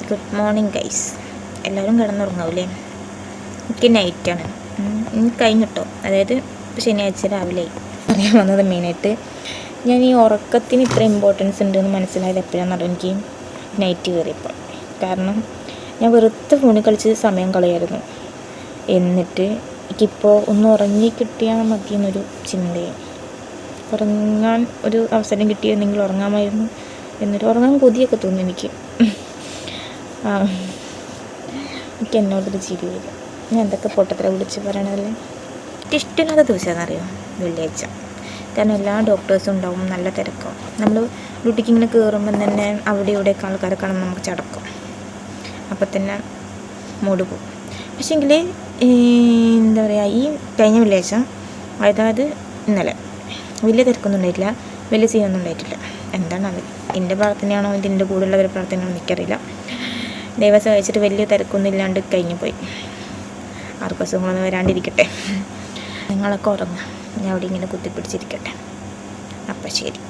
Good morning guys. എല്ലാവരും കിടന്നുറങ്ങാവൂലേ? എനിക്ക് നൈറ്റാണ്. കഴിഞ്ഞിട്ടോ, അതായത് ശനിയാഴ്ച രാവിലെ അറിയാൻ വന്നത്. മെയിനായിട്ട് ഞാൻ ഈ ഉറക്കത്തിന് ഇത്ര ഇമ്പോർട്ടൻസ് ഉണ്ടെന്ന് മനസ്സിലായത് എപ്പോഴാണെന്നറിയാം, എനിക്ക് നൈറ്റ് കയറിയപ്പോൾ. കാരണം ഞാൻ വെറുതെ ഫോണിൽ കളിച്ച് സമയം കളയായിരുന്നു. എന്നിട്ട് എനിക്കിപ്പോൾ ഒന്ന് ഉറങ്ങി കിട്ടിയാൽ മതി എന്നൊരു ചിന്തയും, ഉറങ്ങാൻ ഒരു അവസരം കിട്ടിയിരുന്നെങ്കിൽ ഉറങ്ങാമായിരുന്നു എന്നിട്ട് ഉറങ്ങാൻ കൊതിയൊക്കെ തോന്നി എനിക്ക്. എനിക്ക് എന്നോടൊരു ചിരി വരും. ഞാൻ എന്തൊക്കെ പൊട്ടത്തര വിളിച്ച് പറയണതല്ലേ. ഇഷ്ടമില്ലാത്ത ദിവസമാണെന്നറിയോ വെള്ളിയാഴ്ച. കാരണം എല്ലാ ഡോക്ടേഴ്സും ഉണ്ടാവും, നല്ല തിരക്കും. നമ്മൾ ഡ്യൂട്ടിക്ക് ഇങ്ങനെ കയറുമ്പം തന്നെ അവിടെ ഇവിടെയൊക്കെ ആൾക്കാരെ കാണുമ്പോൾ നമുക്ക് ചടക്കും. അപ്പം തന്നെ മൂഡ് പോകും. പക്ഷേങ്കിൽ എന്താ പറയുക, ഈ കഴിഞ്ഞ വെള്ളിയാഴ്ച, അതായത് ഇന്നലെ, വലിയ തിരക്കൊന്നും ഉണ്ടായിട്ടില്ല, വലിയ സീനൊന്നും ഉണ്ടായിട്ടില്ല. എന്താണത്, എൻ്റെ പ്രാർത്ഥനയാണോ ഇതിൻ്റെ കൂടെയുള്ളവരുടെ പ്രാർത്ഥനയാണോ എനിക്കറിയില്ല. ദൈവം സഹായിച്ചിട്ട് വലിയ തിരക്കൊന്നും ഇല്ലാണ്ട് കഴിഞ്ഞു പോയി. ആർക്കും അസുഖങ്ങളൊന്നും വരാണ്ടിരിക്കട്ടെ. നിങ്ങളൊക്കെ ഉറങ്ങുക, ഞാൻ അവിടെ ഇങ്ങനെ കുത്തിപ്പിടിച്ചിരിക്കട്ടെ. അപ്പം ശരി.